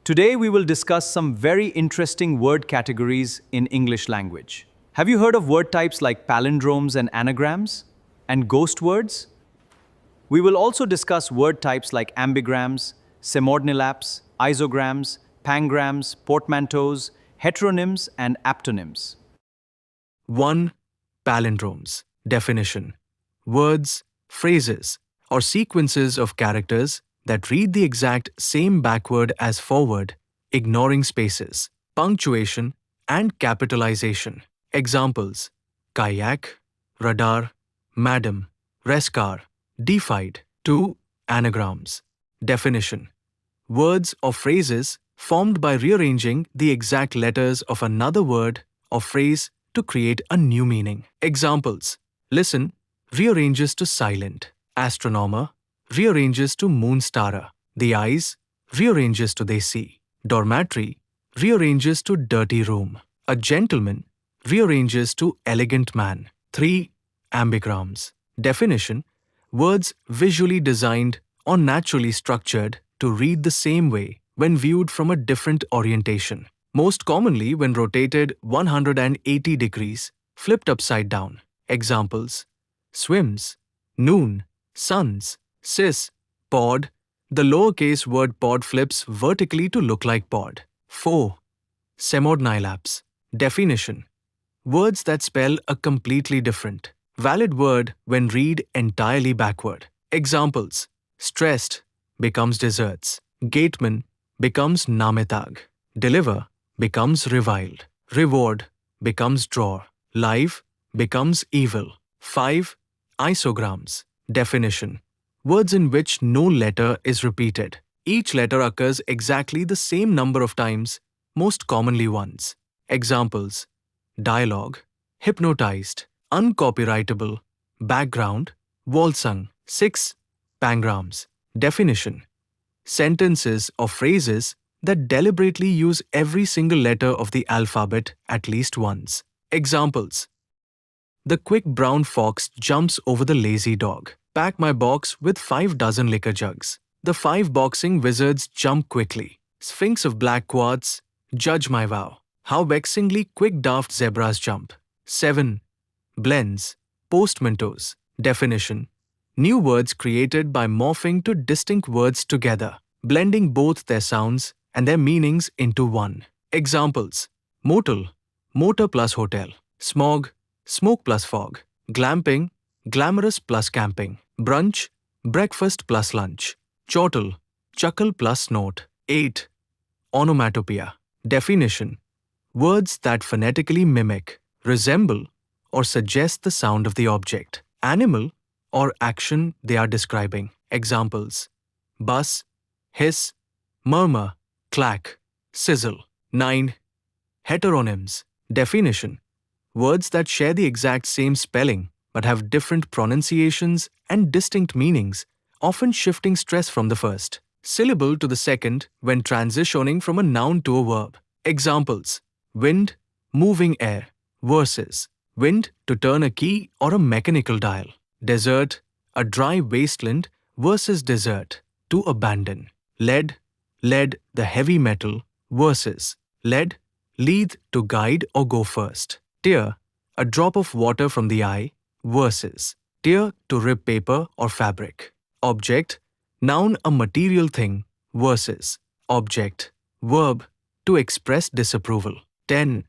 Today we will discuss some very interesting word categories in English language. Have you heard of word types like palindromes and anagrams? And ghost words? We will also discuss word types like ambigrams, Semordnilaps, Isograms, Pangrams, Portmanteaus, Heteronyms, and Aptonyms. 1. Palindromes. Definition: words, phrases, or sequences of characters that read the exact same backward as forward, ignoring spaces, punctuation, and capitalization. Examples: kayak, radar, madam, rescar, defied. 2. Anagrams. Definition: words or phrases formed by rearranging the exact letters of another word or phrase to create a new meaning. Examples: listen rearranges to silent. Astronomer rearranges to moonstarer. The eyes rearranges to they see. Dormitory rearranges to dirty room. A gentleman rearranges to elegant man. 3. Ambigrams. Definition: words visually designed or naturally structured to read the same way when viewed from a different orientation. Most commonly when rotated 180 degrees, flipped upside down. Examples: swims, noon, suns, sis, pod. The lowercase word pod flips vertically to look like pod. 4. Semordnilaps. Definition: words that spell a completely different, valid word when read entirely backward. Examples: stressed becomes desserts. Gateman becomes nametag. Deliver becomes reviled. Reward becomes drawer. Live becomes evil. 5. Isograms. Definition: words in which no letter is repeated. Each letter occurs exactly the same number of times, most commonly once. Examples: dialogue, hypnotized, uncopyrightable, background, walsung. 6. Pangrams. Definition: sentences or phrases that deliberately use every single letter of the alphabet at least once. Examples: the quick brown fox jumps over the lazy dog. Pack my box with 5 dozen liquor jugs. The 5 boxing wizards jump quickly. Sphinx of black quartz, judge my vow. How vexingly quick daft zebras jump. 7. Blends. Portmanteaus. Definition: new words created by morphing two distinct words together, blending both their sounds and their meanings into one. Examples: motel, motor plus hotel. Smog, smoke plus fog. Glamping, glamorous plus camping. Brunch, breakfast plus lunch. Chortle, chuckle plus snort. 8. Onomatopoeia. Definition: words that phonetically mimic, resemble, or suggest the sound of the object, animal, or action they are describing. Examples: buzz, hiss, murmur, clack, sizzle. 9. Heteronyms. Definition: words that share the exact same spelling but have different pronunciations and distinct meanings, often shifting stress from the first syllable to the second when transitioning from a noun to a verb. Examples: wind, moving air, versus wind to turn a key or a mechanical dial. Desert, a dry wasteland, versus desert, to abandon. Lead, the heavy metal, versus lead, lead, to guide or go first. Tear, a drop of water from the eye, versus tear, to rip paper or fabric. Object, noun, a material thing, versus object, verb, to express disapproval. 10.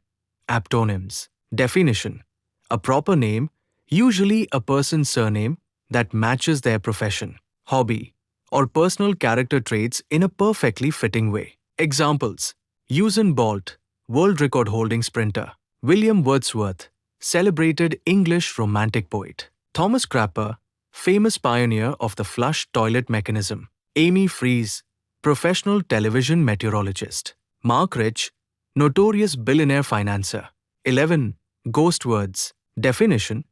Aptonyms. Definition: a proper name, usually a person's surname, that matches their profession, hobby, or personal character traits in a perfectly fitting way. Examples: Usain Bolt, world record holding sprinter. William Wordsworth, celebrated English romantic poet. Thomas Crapper, famous pioneer of the flush toilet mechanism. Amy Fries, professional television meteorologist. Mark Rich, notorious billionaire financier. 11. Ghost words. Definition: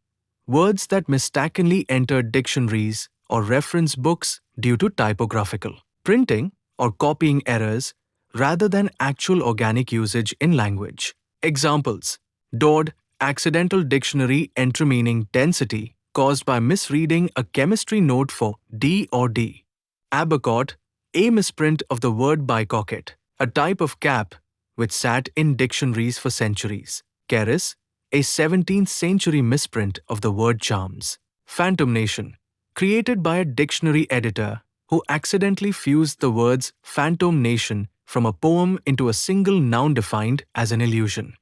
words that mistakenly enter dictionaries or reference books due to typographical, printing, or copying errors rather than actual organic usage in language. Examples: Dodd, accidental dictionary entry meaning density caused by misreading a chemistry note for D or D. Abercaught, a misprint of the word bicocket, a type of cap which sat in dictionaries for centuries. Keris, a 17th century misprint of the word charms. Phantom nation, created by a dictionary editor who accidentally fused the words phantom nation from a poem into a single noun defined as an illusion.